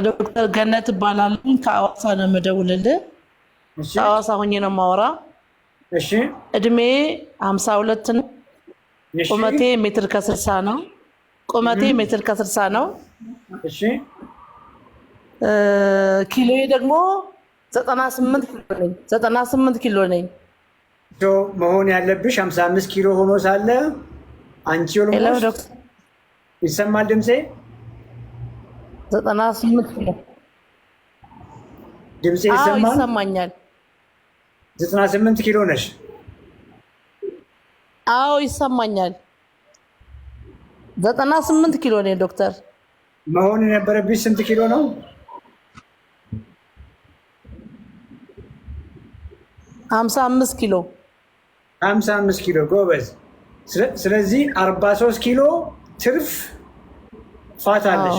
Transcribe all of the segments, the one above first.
ዶክተር ገነት እባላለሁ ከአዋሳ ነው የምደውልልህ። እሺ ከአዋሳ ሆኜ ነው የማወራ። እሺ እድሜ 52 ነው። እሺ ቁመቴ ሜትር ከ60 ነው። ቁመቴ ሜትር ከ60 ነው። እሺ ኪሎዬ ደግሞ 98 ኪሎ ነኝ። 98 ኪሎ ነኝ። መሆን ያለብሽ 55 ኪሎ ሆኖ ሳለ አንቺ ኦልሞስት ይሰማል ድምጼ 98 ኪሎ ድምጼ ይሰማል? ይሰማኛል። 98 ኪሎ ነሽ? አዎ ይሰማኛል። 98 ኪሎ ነኝ ዶክተር። መሆን የነበረብሽ ስንት ኪሎ ነው? 55 ኪሎ 55 ኪሎ ጎበዝ። ስለዚህ 43 ኪሎ ትርፍ ፋት አለሽ።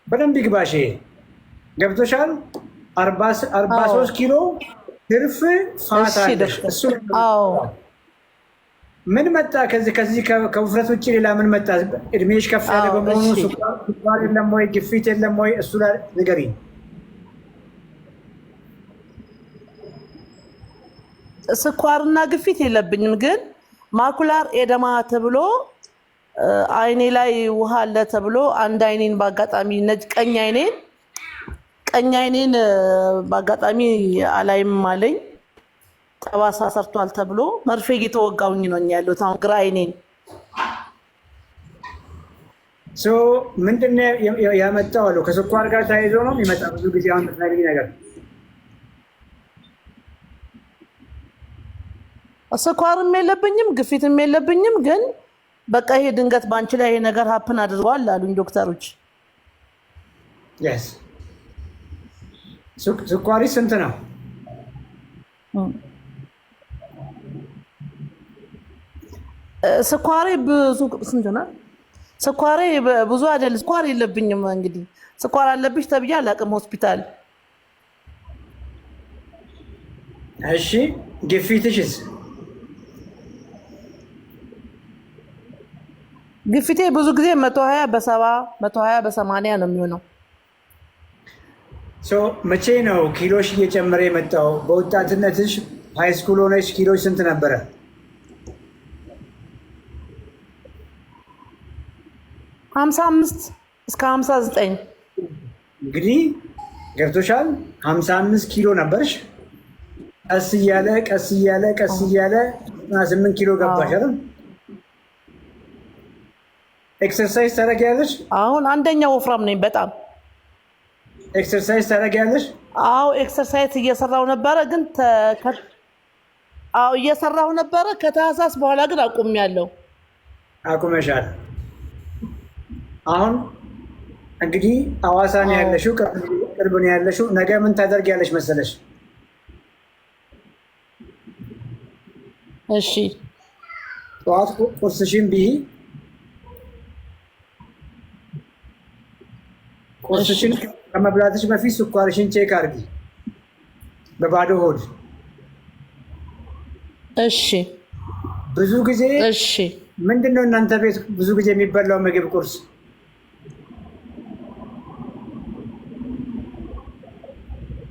በደንብ ይግባሽ። ገብቶሻል? 43 ኪሎ ትርፍ ፋት አለሽ። እሱ ምን መጣ? ከዚህ ከውፍረት ውጭ ሌላ ምን መጣ? እድሜሽ ከፍ ያለ በመሆኑ ስኳር የለም ወይ? ግፊት የለም ወይ? እሱ ላይ ንገሪኝ። ስኳርና ግፊት የለብኝም፣ ግን ማኩላር ኤደማ ተብሎ አይኔ ላይ ውሃ አለ ተብሎ አንድ አይኔን በአጋጣሚ ቀኝ አይኔን በአጋጣሚ አላይም አለኝ። ጠባሳ ሰርቷል ተብሎ መርፌ እየተወጋውኝ ነው ያለሁት አሁን ግራ አይኔን። ምንድን ነው ያመጣው አለው? ከስኳር ጋር ተያይዞ ነው የሚመጣ ብዙ ጊዜ አሁን ነገር ስኳርም የለብኝም ግፊትም የለብኝም፣ ግን በቃ ይሄ ድንገት ባንቺ ላይ ይሄ ነገር ሀፕን አድርጓል አሉኝ ዶክተሮች። ስኳሪ ስንት ነው? ስኳሬ ብዙ ስንት ነው? ስኳሬ ብዙ አይደል። ስኳር የለብኝም። እንግዲህ ስኳር አለብሽ ተብዬ አላውቅም ሆስፒታል። እሺ ግፊትሽስ? ግፊቴ ብዙ ጊዜ 120 በ70 120 በ80 ነው የሚሆነው። መቼ ነው ኪሎሽ እየጨመረ የመጣው? በወጣትነትሽ ሃይስኩል ሆነሽ ኪሎሽ ስንት ነበረ? 55 እስከ 59። እንግዲህ ገብቶሻል። 55 ኪሎ ነበርሽ። ቀስ እያለ 98 ኪሎ ገባሽ አይደል? ኤክሰርሳይዝ ታደርጊያለሽ? አሁን አንደኛው ወፍራም ነኝ በጣም። ኤክሰርሳይዝ ታደርጊያለሽ? አዎ ኤክሰርሳይዝ እየሰራው ነበረ፣ ግን እየሰራው ነበረ። ከታህሳስ በኋላ ግን አቁሜያለሁ። አቁመሻል። አሁን እንግዲህ ሐዋሳ ነው ያለሽው፣ ቅርብ ነው ያለሽው። ነገ ምን ታደርጊያለሽ መሰለሽ? እሺ ጠዋት ቁርስሽን ብይ። ቁርስሽን ከመብላትሽ በፊት ስኳርሽን ቼክ አድርጊ በባዶ ሆድ። እሺ ብዙ ጊዜ ምንድነው እናንተ ቤት ብዙ ጊዜ የሚበላው ምግብ ቁርስ?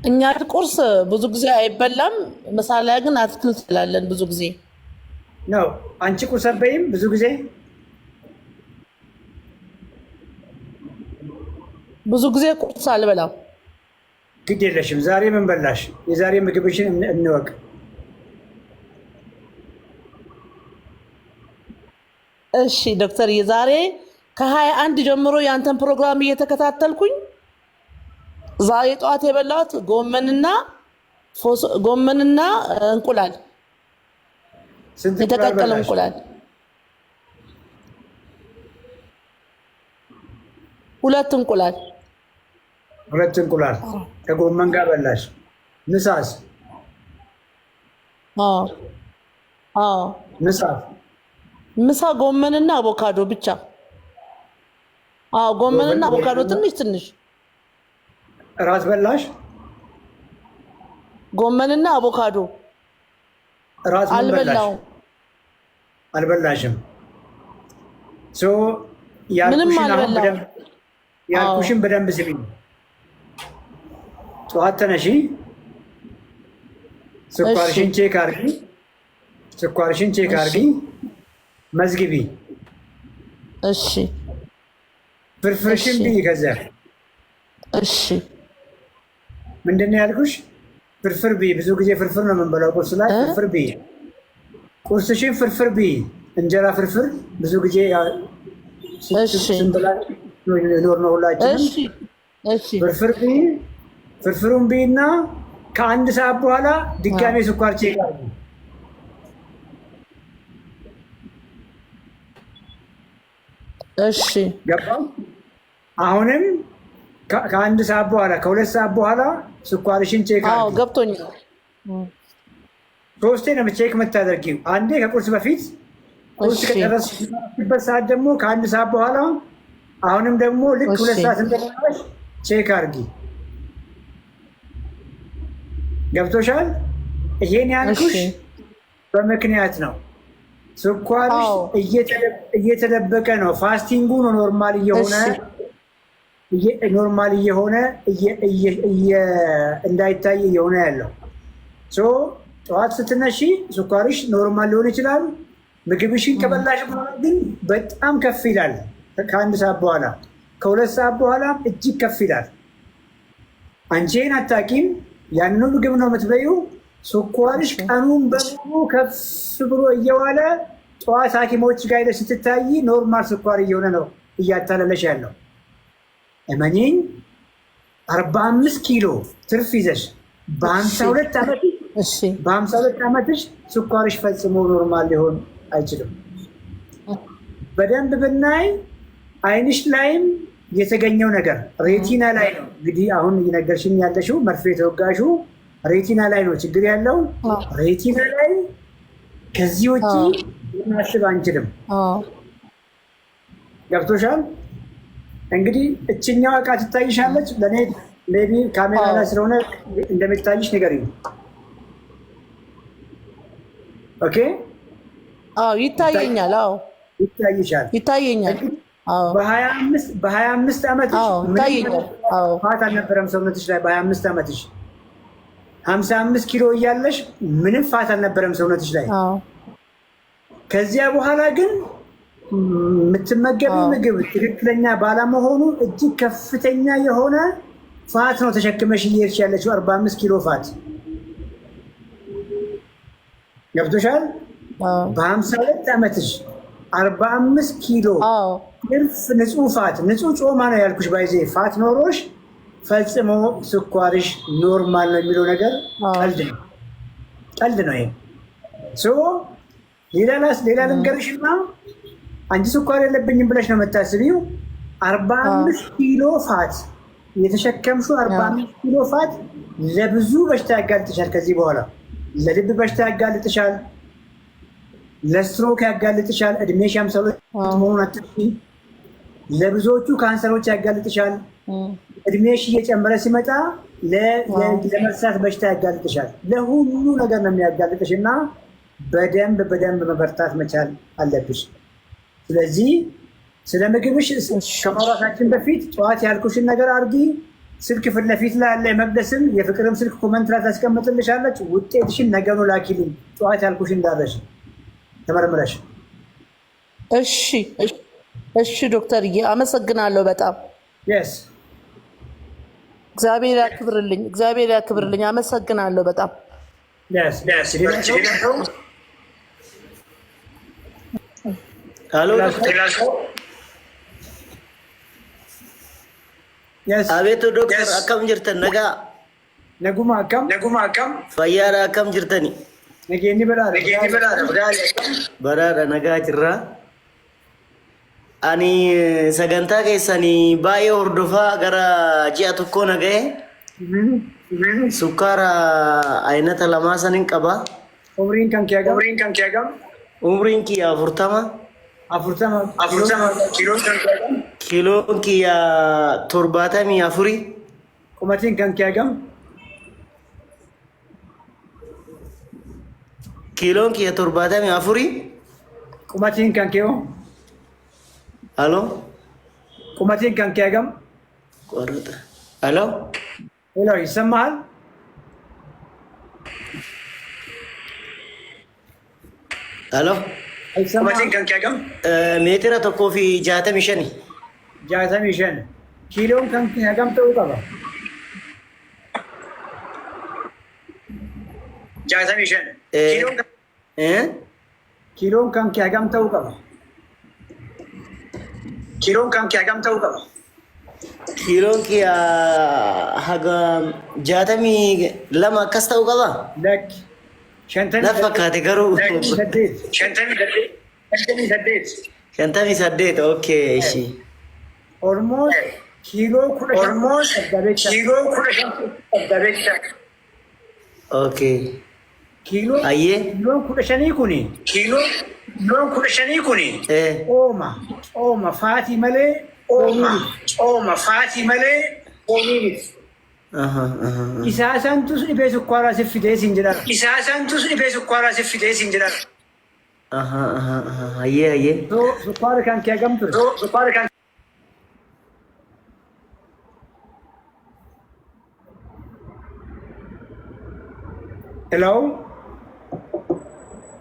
እኛ ቁርስ ብዙ ጊዜ አይበላም። ምሳ ላይ ግን አትክልት እንላለን ብዙ ጊዜ ነው። አንቺ ቁርስ አትበይም ብዙ ጊዜ? ብዙ ጊዜ ቁርስ አልበላም። ግድ የለሽም። ዛሬ ምን በላሽ? የዛሬ ምግብሽን እንወቅ። እሺ ዶክተር፣ የዛሬ ከ21 ጀምሮ ያንተን ፕሮግራም እየተከታተልኩኝ ዛሬ ጠዋት የበላሁት ጎመንና እንቁላል፣ የተቀቀለ እንቁላል 2 እንቁላል 2 እንቁላል ከጎመን ጋር በላሽ። ምሳስ? ምሳ ጎመንና አቮካዶ ብቻ። ጎመንና አቮካዶ ትንሽ። እራት በላሽ? ጎመንና አቮካዶ እራት አልበላውም። አልበላሽም? ምንም አልበላውም። ያልኩሽን በደንብ ስሚኝ። ጠዋት ተነሺ፣ ስኳርሽን ቼክ አድርጊ፣ መዝግቢ። እሺ ፍርፍርሽን ብይ። ከዛ እሺ ምንድን ነው ያልኩሽ? ፍርፍር ብይ። ብዙ ጊዜ ፍርፍር ነው የምንበላው ቁርስ ላይ። ፍርፍር ብይ፣ ቁርስሽን ፍርፍር ብይ። እንጀራ ፍርፍር ብዙ ጊዜ ስንበላ ኖር ነው ሁላችንም። ፍርፍር ብይ። ፍርፍሩን ብይ እና ከ1 ሰዓት በኋላ ድጋሜ ስኳር ቼክ አድርጊ። እሺ ገባ? አሁንም ከ1 ሰዓት በኋላ ከ2 ሰዓት በኋላ ስኳርሽን ቼክ አድርጊ። ገብቶኛል። 3 ነው ቼክ የምታደርጊው። አንዴ ከቁርስ በፊት፣ ቁርስ ከጨረስሽበት ሰዓት ደግሞ ከ1 ሰዓት በኋላ፣ አሁንም ደግሞ ልክ 2 ሰዓት እንደመጣሽ ቼክ አድርጊ። ገብቶሻል? ይሄን ያልኩሽ በምክንያት ነው። ስኳርሽ እየተደበቀ ነው። ፋስቲንጉ ነው ኖርማል እየሆነ እንዳይታይ እየሆነ ያለው። ጠዋት ስትነሺ ስኳርሽ ኖርማል ሊሆን ይችላል። ምግብሽን ከበላሽ በኋላ ግን በጣም ከፍ ይላል። ከ1 ሰዓት በኋላ ከ2 ሰዓት በኋላ እጅግ ከፍ ይላል። አንቺን አታቂም። ያንኑ ምግብ ነው የምትበይው። ስኳርሽ ቀኑን በሙሉ ከፍ ብሎ እየዋለ ጠዋት ሐኪሞች ጋር ሄደሽ ስትታይ ኖርማል ስኳር እየሆነ ነው እያታለለሽ ያለው። እመኚኝ 45 ኪሎ ትርፍ ይዘሽ በ52 ዓመትሽ ስኳርሽ ፈጽሞ ኖርማል ሊሆን አይችልም። በደንብ ብናይ አይንሽ ላይም የተገኘው ነገር ሬቲና ላይ ነው። እንግዲህ አሁን እየነገርሽኝ ያለሽው መርፌ የተወጋሽው ሬቲና ላይ ነው ችግር ያለው። ሬቲና ላይ ከዚህ ውጭ ማስብ አንችልም። ገብቶሻል? እንግዲህ እችኛዋ እቃ ትታይሻለች። ለእኔ ሜቢ ካሜራ ላይ ስለሆነ እንደሚታይሽ ንገሪኝ። ኦኬ? ይታየኛል። ይታይሻል? ይታየኛል። በ25 ዓመትሽ ፋት አልነበረም ሰውነትሽ ላይ። በ25 ዓመትሽ 55 ኪሎ እያለሽ ምንም ፋት አልነበረም ሰውነትሽ ላይ። ከዚያ በኋላ ግን የምትመገቢው ምግብ ትክክለኛ ባለመሆኑ እጅግ ከፍተኛ የሆነ ፋት ነው ተሸክመሽ እየሄድሽ ያለችው። 45 ኪሎ ፋት ገብቶሻል? በ52 ዓመትሽ 45 ኪሎ ትርፍ ንጹህ ፋት፣ ንጹህ ጮማ ነው ያልኩሽ። ባይዜ ፋት ኖሮሽ ፈጽሞ ስኳርሽ ኖርማል ነው የሚለው ነገር ቀልድ ነው። ይሄ ሌላ ልንገርሽና አንቺ ስኳር የለብኝም ብለሽ ነው የምታስቢው። 45 ኪሎ ፋት የተሸከምሽው 45 ኪሎ ፋት ለብዙ በሽታ ያጋልጥሻል። ከዚህ በኋላ ለልብ በሽታ ያጋልጥሻል፣ ለስትሮክ ያጋልጥሻል። እድሜሽ 52 መሆኑን አትርሺ። ለብዙዎቹ ካንሰሮች ያጋልጥሻል። እድሜሽ እየጨመረ ሲመጣ ለመርሳት በሽታ ያጋልጥሻል። ለሁሉ ነገር ነው የሚያጋልጥሽ እና በደንብ መበርታት መቻል አለብሽ። ስለዚህ ስለ ምግብሽ ከማውራታችን በፊት ጠዋት ያልኩሽን ነገር አድርጊ። ስልክ ፊት ለፊት ላይ ያለ የመቅደስም የፍቅርም ስልክ ኮመንት ላይ ታስቀምጥልሻለች። ውጤትሽን ነገኑ ላኪልኝ። ጠዋት ያልኩሽን እንዳለሽ ተመርምረሽ። እሺ ዶክተርዬ አመሰግናለሁ በጣም እግዚአብሔር ያክብርልኝ። አመሰግናለሁ በጣም Halo, abeetu doktor akkam jirtan? Naguma akkam? Fayyaadha akkam jirtani? Nageenyi baraadha nagaa jirra. Ani sagantaa keessanii baay'ee hordofaa gara ji'a tokkoo naga'e. Sukkaara aynata lamaa sanin qaba. Umriin kan kee hagam? Umriin kiyya 40 kiloon kiyya 74. Qumatiin kan kee hagam? Kiloon kiyya 74. Qumatiin kan kee hoo? Halo? Qumatiin kan kee hagam? ቆረጠ። ሄሎ ሄሎ፣ ይሰማሃል? ሄሎ ሜትራ ተኮፊ ጃተሚ ሸኒ kiiloon kan hagam ta'uu qaba? 65. kiiloon kan hagam ta'uu qaba? kiiloon kiyya hagam 62 akkas ta'uu qaba. Lakki Na fakkaate garuu 58. Okay, ishi. Almost kiiloo 15. Okay. Kiiloo Ayyee. kiiloon 15 kuni ooma faatii malee oomii isaasantus dhibee sukkaaraa si fidee siin jedhan. Ayyee. Sukkaara kan kee hagam ture? Hello?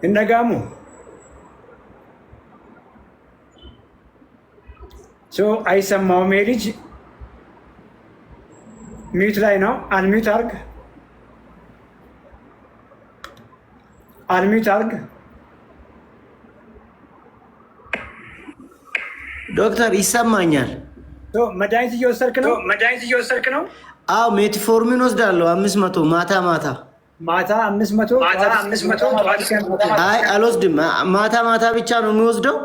Hin dhaga'amu? So አይሰማው ሜሪጅ ሚዩት ላይ ነው። አንሚዩት አርግ። ዶክተር ይሰማኛል። መድኃኒት እየወሰድክ ነው? አዎ ሜትፎርሚን ወስዳለሁ 500 ማታ 500። አይ አልወስድም። ማታ ብቻ ነው የሚወስደው።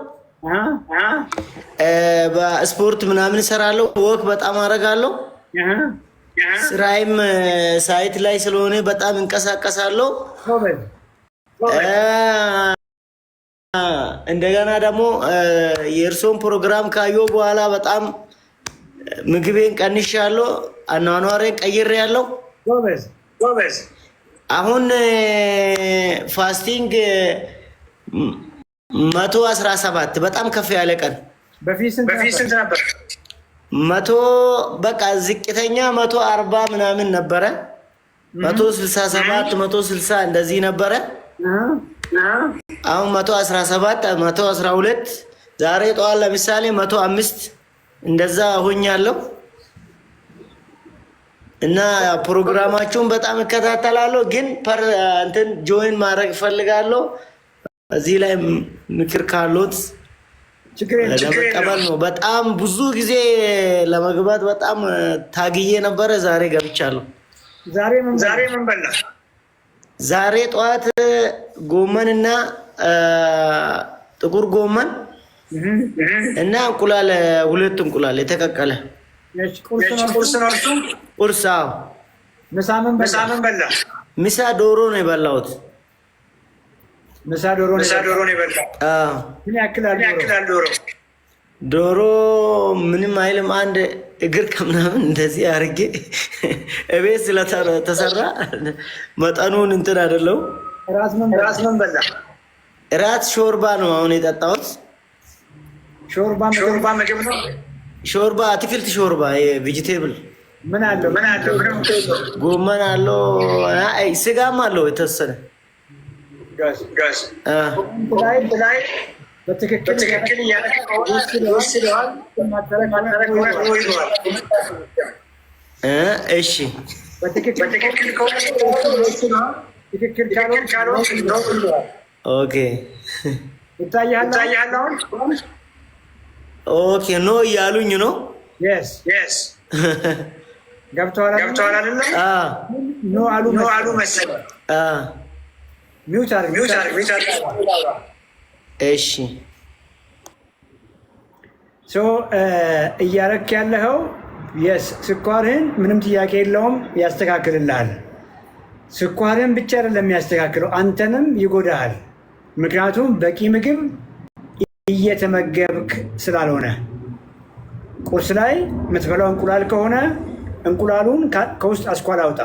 በስፖርት ምናምን እሰራለሁ። ወክ በጣም አደርጋለሁ። ስራዬም ሳይት ላይ ስለሆነ በጣም እንቀሳቀሳለሁ። እንደገና ደግሞ የእርሶን ፕሮግራም ካየሁ በኋላ በጣም ምግቤን ቀንሻለሁ፣ አኗኗሬን ቀይሬያለሁ። አሁን ፋስቲንግ 117 በጣም ከፍ ያለ ቀን። በፊት ስንት ነበር? 100 በቃ ዝቅተኛ 140 ምናምን ነበረ። 167 160 እንደዚህ ነበረ። አሁን 117 112 ዛሬ ጠዋት ለምሳሌ 105 እንደዛ ሆኛለሁ። እና ፕሮግራማችሁን በጣም እከታተላለሁ፣ ግን እንትን ጆይን ማድረግ እፈልጋለሁ። እዚህ ላይ ምክር ካሉት ለመቀበል ነው። በጣም ብዙ ጊዜ ለመግባት በጣም ታግዬ ነበረ። ዛሬ ገብቻለሁ። ዛሬ ምን በላ? ዛሬ ጠዋት ጎመን እና ጥቁር ጎመን እና እንቁላል፣ 2 እንቁላል የተቀቀለ ቁርስ። ምሳ ምን በላ? ምሳ ዶሮ ነው የበላሁት። ምሳ ዶሮ ነው የበላው። ምን ያክላል ዶሮ? ዶሮ ምንም አይልም። አንድ እግር ከምናምን እንደዚህ አድርጌ እቤት ስለተሰራ መጠኑን እንትን አይደለው። ራስ ምን በላ? ራት ሾርባ ነው አሁን የጠጣሁት። ሾርባ ምግብ ነው። ሾርባ አትክልት ሾርባ ቬጂቴብል። ምን አለው? ጎመን አለው፣ ስጋም አለው የተወሰነ። ላይ በትክክል ይወስደዋል። እሺ ኦኬ ይታያል። ኦኬ ኖ እያሉኝ ነው። ገብተዋል አይደለ? ኖ አሉ መሰለኝ። ሚውት አድርግ። እሺ እያረክ ያለኸው ስኳርህን ምንም ጥያቄ የለውም ያስተካክልልሃል። ስኳርህን ብቻ አይደለም የሚያስተካክለው አንተንም ይጎዳሃል። ምክንያቱም በቂ ምግብ እየተመገብክ ስላልሆነ። ቁርስ ላይ የምትበላው እንቁላል ከሆነ እንቁላሉን ከውስጥ አስኳል አውጣ።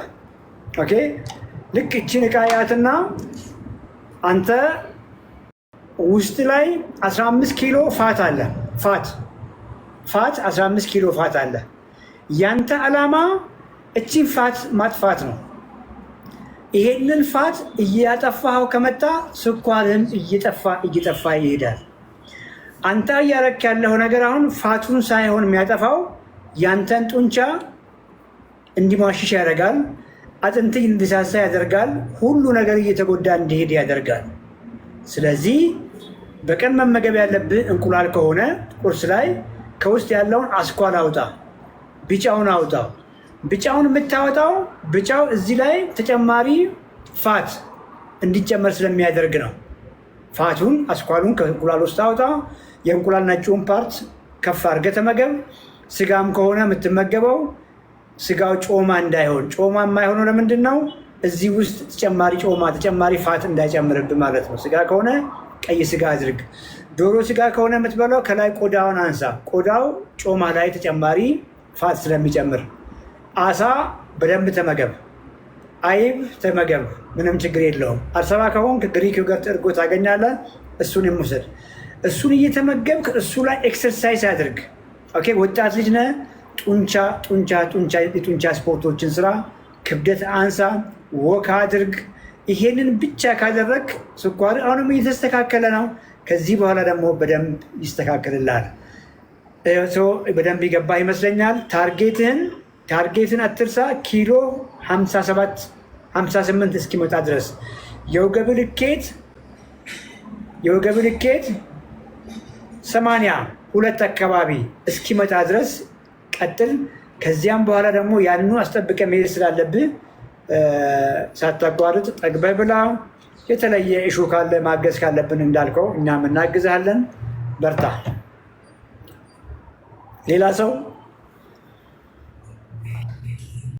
ኦኬ ልክ እችን ዕቃ ያትና አንተ ውስጥ ላይ 15 ኪሎ ፋት አለ። ፋት 15 ኪሎ ፋት አለ። ያንተ ዓላማ እቺን ፋት ማጥፋት ነው። ይሄንን ፋት እያጠፋኸው ከመጣ ስኳርህም እየጠፋ ይሄዳል። አንተ እያረክ ያለው ነገር አሁን ፋቱን ሳይሆን የሚያጠፋው ያንተን ጡንቻ እንዲሟሽሽ ያደርጋል። አጥንት እንዲሳሳ ያደርጋል። ሁሉ ነገር እየተጎዳ እንዲሄድ ያደርጋል። ስለዚህ በቀን መመገብ ያለብህ እንቁላል ከሆነ ቁርስ ላይ ከውስጥ ያለውን አስኳል አውጣ፣ ቢጫውን አውጣው። ቢጫውን የምታወጣው ቢጫው እዚህ ላይ ተጨማሪ ፋት እንዲጨመር ስለሚያደርግ ነው። ፋቱን አስኳሉን ከእንቁላል ውስጥ አውጣ። የእንቁላል ነጩን ፓርት ከፍ አድርገህ ተመገብ። ስጋም ከሆነ የምትመገበው ስጋው ጮማ እንዳይሆን። ጮማ የማይሆነው ለምንድን ነው? እዚህ ውስጥ ተጨማሪ ጮማ ተጨማሪ ፋት እንዳይጨምርብህ ማለት ነው። ስጋ ከሆነ ቀይ ስጋ አድርግ። ዶሮ ስጋ ከሆነ የምትበላው ከላይ ቆዳውን አንሳ። ቆዳው ጮማ ላይ ተጨማሪ ፋት ስለሚጨምር። አሳ በደንብ ተመገብ። አይብ ተመገብ፣ ምንም ችግር የለውም። አርሰባ ከሆንክ ግሪክ ዮገርት እርጎ ታገኛለህ፣ እሱን የምውሰድ። እሱን እየተመገብክ እሱ ላይ ኤክሰርሳይዝ አድርግ። ኦኬ፣ ወጣት ልጅ ነህ። የጡንቻ ስፖርቶችን ስራ፣ ክብደት አንሳ፣ ወክ አድርግ። ይሄንን ብቻ ካደረግ ስኳር አሁንም እየተስተካከለ ነው። ከዚህ በኋላ ደግሞ በደንብ ይስተካከልልሃል። በደንብ ይገባ ይመስለኛል። ታርጌትን አትርሳ። ኪሎ 58 እስኪመጣ ድረስ የወገብ ልኬት 82 አካባቢ እስኪመጣ ድረስ ቀጥል። ከዚያም በኋላ ደግሞ ያንኑ አስጠብቀ መሄድ ስላለብህ ሳታቋርጥ ጠግበህ ብላ። የተለየ እሹ ካለ ማገዝ ካለብን እንዳልከው እኛም እናግዝሃለን። በርታ። ሌላ ሰው